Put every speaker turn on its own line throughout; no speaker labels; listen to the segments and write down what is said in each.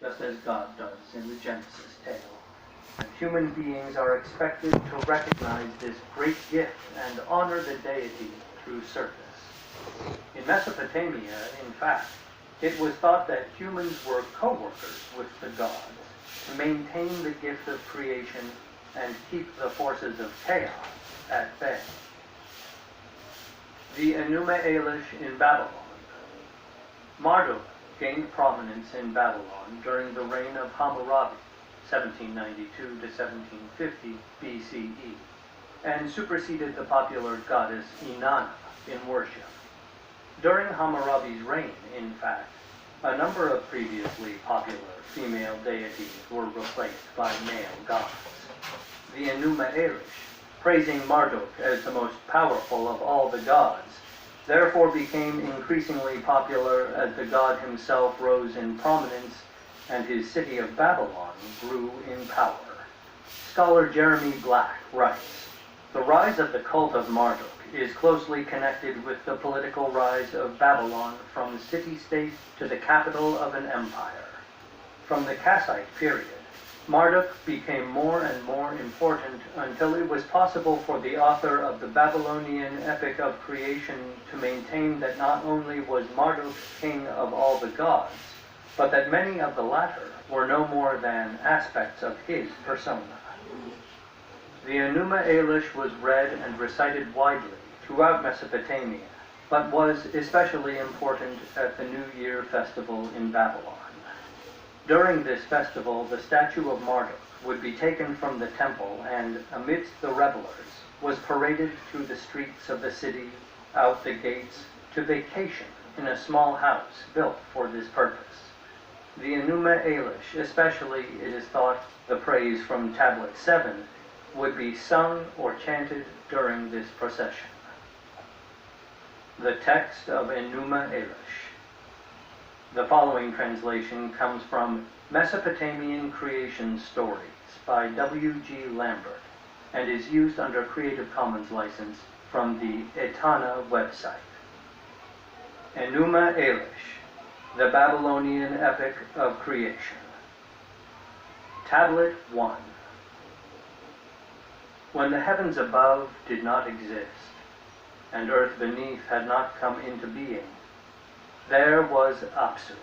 just as God does in the Genesis tale. And human beings are expected to recognize this great gift and honor the deity through service. In Mesopotamia, in fact, it was thought that humans were co-workers with the gods to maintain the gift of creation and keep the forces of chaos at bay. The Enuma Elish in Babylon. Marduk gained prominence in Babylon during the reign of Hammurabi, 1792 to 1750 BCE, and superseded the popular goddess Inanna in worship. During Hammurabi's reign, in fact, a number of previously popular female deities were replaced by male gods. The Enuma Elish, praising Marduk as the most powerful of all the gods, therefore became increasingly popular as the god himself rose in prominence and his city of Babylon grew in power. Scholar Jeremy Black writes, "The rise of the cult of Marduk is closely connected with the political rise of Babylon from city-state to the capital of an empire. From the Kassite period, Marduk became more and more important until it was possible for the author of the Babylonian epic of creation to maintain that not only was Marduk king of all the gods, but that many of the latter were no more than aspects of his persona." The Enuma Elish was read and recited widely throughout Mesopotamia, but was especially important at the New Year festival in Babylon. During this festival, the statue of Marduk would be taken from the temple and, amidst the revelers, was paraded through the streets of the city, out the gates, to vacation in a small house built for this purpose. The Enuma Elish, especially, it is thought, the praise from Tablet 7, would be sung or chanted during this procession. The text of Enuma Elish. The following translation comes from Mesopotamian Creation Stories by W.G. Lambert and is used under Creative Commons license from the Etana website. Enuma Elish, the Babylonian Epic of Creation. Tablet 1. When the heavens above did not exist, and earth beneath had not come into being, there was Apsu,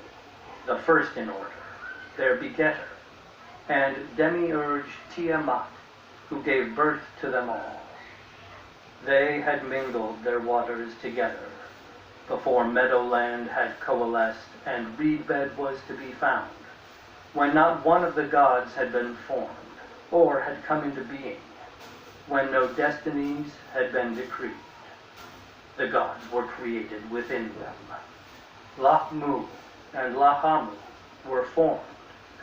the first in order, their begetter, and demiurge Tiamat, who gave birth to them all. They had mingled their waters together, before meadowland had coalesced and reedbed was to be found, when not one of the gods had been formed, or had come into being, when no destinies had been decreed. The gods were created within them. Lachmu and Lachamu were formed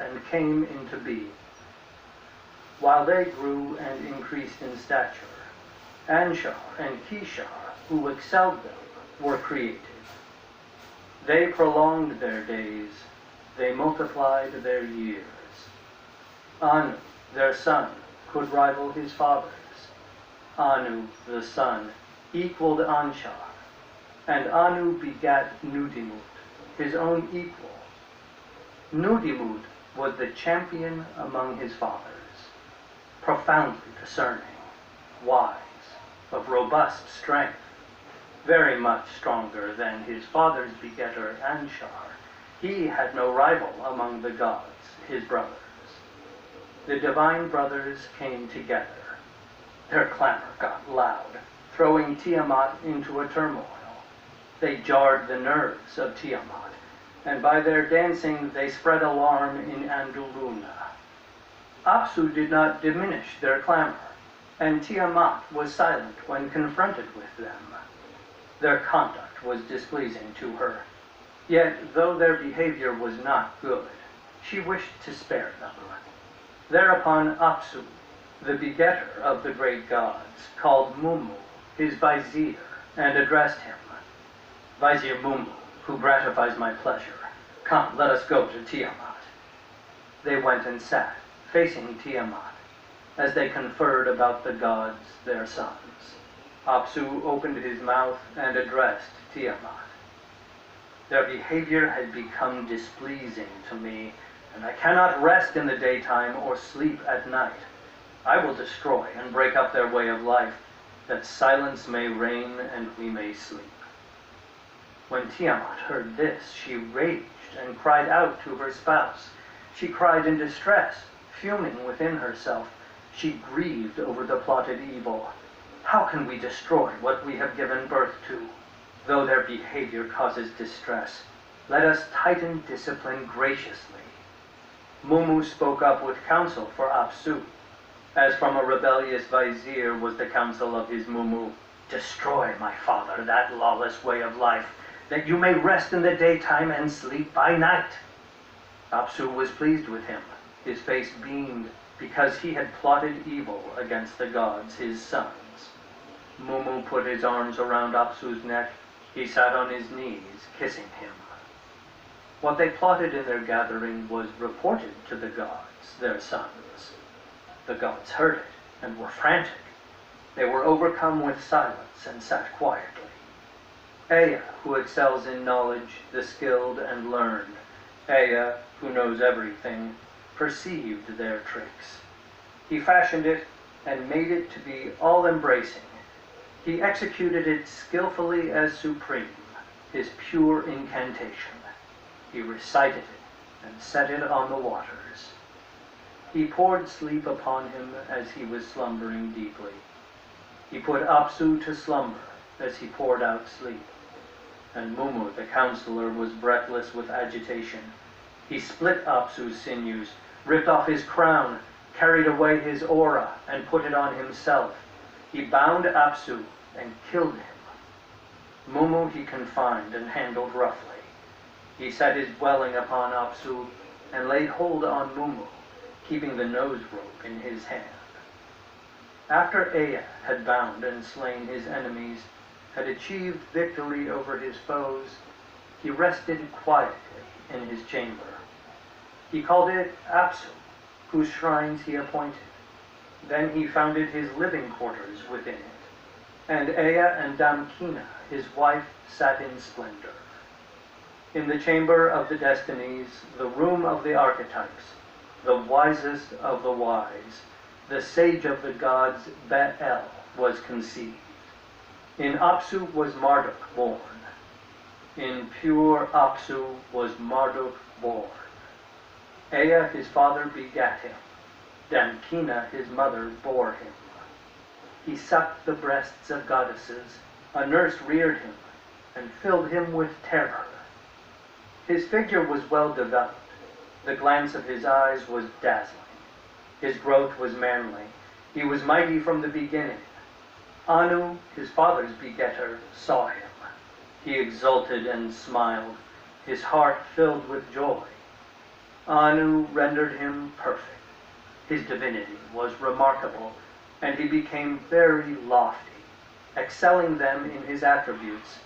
and came into being. While they grew and increased in stature, Anshar and Kishar, who excelled them, were created. They prolonged their days, they multiplied their years. Anu, their son, could rival his father's. Anu, the son, equaled Anshar, and Anu begat Nudimut, his own equal. Nudimut was the champion among his fathers, profoundly discerning, wise, of robust strength, very much stronger than his father's begetter Anshar. He had no rival among the gods, his brothers. The divine brothers came together. Their clamor got loud, throwing Tiamat into a turmoil. They jarred the nerves of Tiamat, and by their dancing they spread alarm in Anduluna. Apsu did not diminish their clamor, and Tiamat was silent when confronted with them. Their conduct was displeasing to her, yet though their behavior was not good, she wished to spare them. Thereupon Apsu, the begetter of the great gods, called Mummu, his vizier, and addressed him. "Vizier Mummu, who gratifies my pleasure, come, let us go to Tiamat." They went and sat, facing Tiamat, as they conferred about the gods, their sons. Apsu opened his mouth and addressed Tiamat. "Their behavior had become displeasing to me, and I cannot rest in the daytime or sleep at night. I will destroy and break up their way of life, that silence may reign and we may sleep." When Tiamat heard this, she raged and cried out to her spouse. She cried in distress, fuming within herself. She grieved over the plotted evil. "How can we destroy what we have given birth to? Though their behavior causes distress, let us tighten discipline graciously." Mumu spoke up with counsel for Apsu. As from a rebellious vizier was the counsel of his Mumu, "Destroy, my father, that lawless way of life, that you may rest in the daytime and sleep by night." Apsu was pleased with him. His face beamed, because he had plotted evil against the gods, his sons. Mumu put his arms around Apsu's neck. He sat on his knees, kissing him. What they plotted in their gathering was reported to the gods, their sons. The gods heard it and were frantic. They were overcome with silence and sat quietly. Ea, who excels in knowledge, the skilled and learned, Ea, who knows everything, perceived their tricks. He fashioned it and made it to be all-embracing. He executed it skillfully as supreme, his pure incantation. He recited it and set it on the waters. He poured sleep upon him as he was slumbering deeply. He put Apsu to slumber as he poured out sleep. And Mumu, the counselor, was breathless with agitation. He split Apsu's sinews, ripped off his crown, carried away his aura, and put it on himself. He bound Apsu and killed him. Mumu he confined and handled roughly. He set his dwelling upon Apsu and laid hold on Mumu, keeping the nose rope in his hand. After Ea had bound and slain his enemies, had achieved victory over his foes, he rested quietly in his chamber. He called it Apsu, whose shrines he appointed. Then he founded his living quarters within it, and Ea and Damkina, his wife, sat in splendor. In the chamber of the destinies, the room of the archetypes, the wisest of the wise, the sage of the gods, Be'el, was conceived. In Apsu was Marduk born. In pure Apsu was Marduk born. Ea his father begat him. Damkina his mother bore him. He sucked the breasts of goddesses. A nurse reared him and filled him with terror. His figure was well developed. The glance of his eyes was dazzling. His growth was manly. He was mighty from the beginning. Anu, his father's begetter, saw him. He exulted and smiled, his heart filled with joy. Anu rendered him perfect. His divinity was remarkable, and he became very lofty, excelling them in his attributes.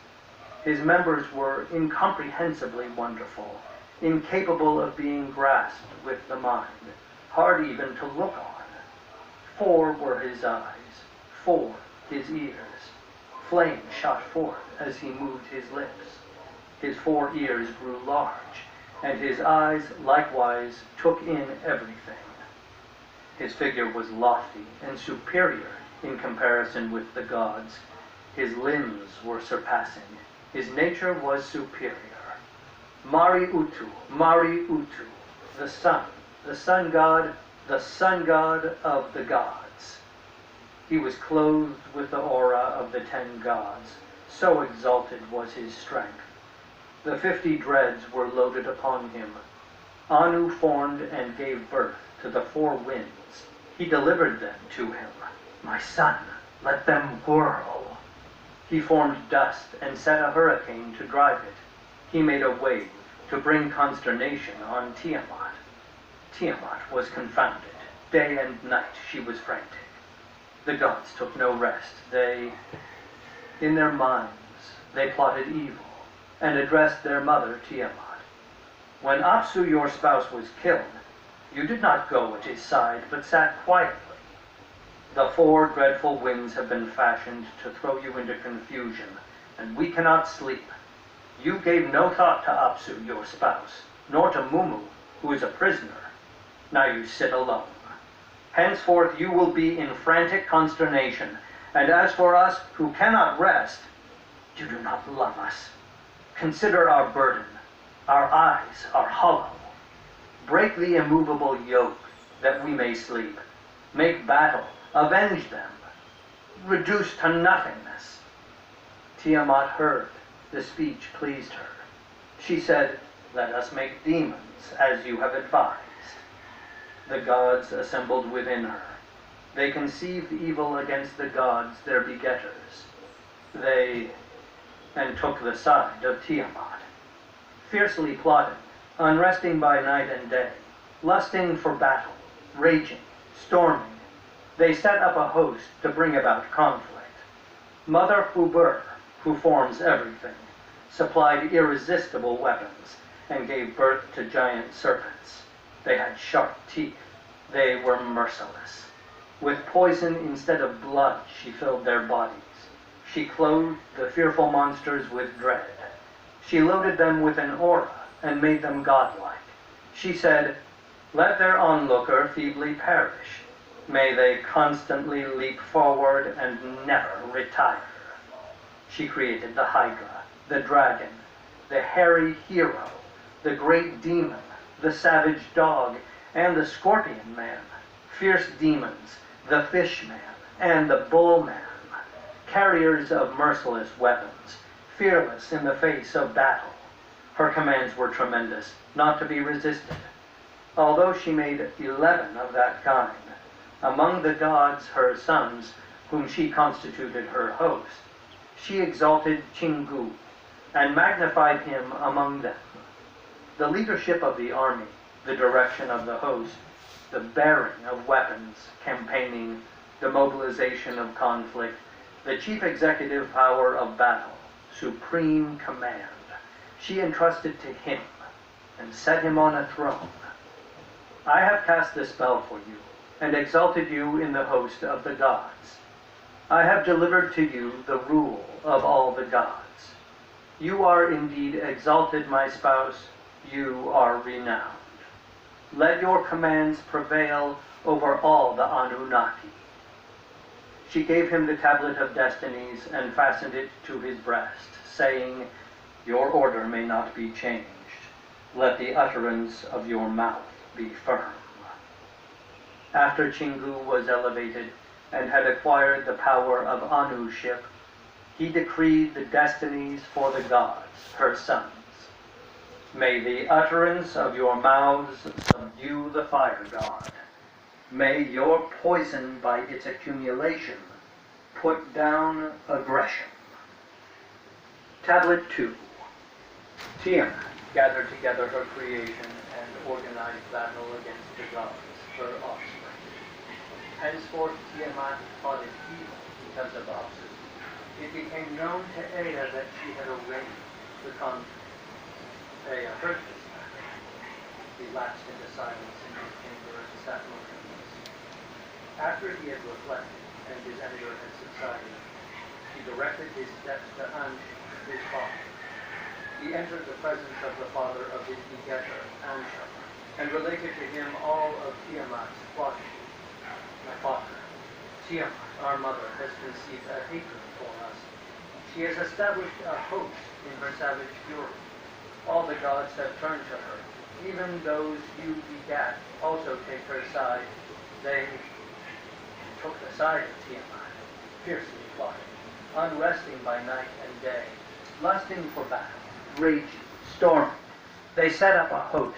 His members were incomprehensibly wonderful, incapable of being grasped with the mind, hard even to look on. 4 were his eyes, 4 his ears. Flame shot forth as he moved his lips. His 4 ears grew large, and his eyes likewise took in everything. His figure was lofty and superior in comparison with the gods. His limbs were surpassing. His nature was superior. Mari Utu, the sun god of the gods. He was clothed with the aura of the 10 gods, so exalted was his strength. The 50 dreads were loaded upon him. Anu formed and gave birth to the 4 winds. He delivered them to him. "My son, let them whirl." He formed dust and set a hurricane to drive it. He made a wave to bring consternation on Tiamat. Tiamat was confounded. Day and night she was frantic. The gods took no rest. In their minds, they plotted evil and addressed their mother Tiamat. "When Apsu, your spouse, was killed, you did not go at his side, but sat quietly. The 4 dreadful winds have been fashioned to throw you into confusion, and we cannot sleep. You gave no thought to Apsu, your spouse, nor to Mumu, who is a prisoner. Now you sit alone. Henceforth you will be in frantic consternation. And as for us who cannot rest, you do not love us. Consider our burden. Our eyes are hollow. Break the immovable yoke, that we may sleep. Make battle. Avenge them. Reduce to nothingness. Tiamat heard. The speech pleased her. She said, let us make demons, as you have advised. The gods assembled within her. They conceived evil against the gods, their begetters. And took the side of Tiamat. Fiercely plotting, unresting by night and day, lusting for battle, raging, storming, they set up a host to bring about conflict. Mother Ubur, who forms everything, supplied irresistible weapons and gave birth to giant serpents. They had sharp teeth. They were merciless. With poison instead of blood, she filled their bodies. She clothed the fearful monsters with dread. She loaded them with an aura and made them godlike. She said, let their onlooker feebly perish. May they constantly leap forward and never retire. She created the Hydra, the dragon, the hairy hero, the great demon, the savage dog, and the scorpion man, fierce demons, the fish man, and the bull man, carriers of merciless weapons, fearless in the face of battle. Her commands were tremendous, not to be resisted. Although she made 11 of that kind, among the gods her sons, whom she constituted her host, she exalted Chingu and magnified him among them. The leadership of the army, the direction of the host, the bearing of weapons, campaigning, the mobilization of conflict, the chief executive power of battle, supreme command, she entrusted to him and set him on a throne. I have cast the spell for you and exalted you in the host of the gods. I have delivered to you the rule of all the gods. You are indeed exalted, my spouse. You are renowned. Let your commands prevail over all the Anunnaki. She gave him the tablet of destinies and fastened it to his breast, saying, your order may not be changed. Let the utterance of your mouth be firm. After Chingu was elevated and had acquired the power of Anuship, he decreed the destinies for the gods, her sons. May the utterance of your mouths subdue the fire god. May your poison by its accumulation put down aggression. Tablet 2. Tiamat gathered together her creation and organized battle against the gods, her offspring. Henceforth Tiamat fought it evil because of Apsu. It became known to Ea that she had arranged the conflict. Ea heard this matter. He lapsed into silence in his chamber and sat motionless. After he had reflected and his anger had subsided, he directed his steps to Ansh, his father. He entered the presence of the father of his begetter, Ansha, and related to him all of Tiamat's plotting. My father, Tiamat, our mother, has conceived a hatred for us. She has established a host in her savage fury. All the gods have turned to her. Even those you begat also take her side. They took the side of Tiamat, fiercely plotting, unresting by night and day, lusting for battle, raging, storming. They set up a host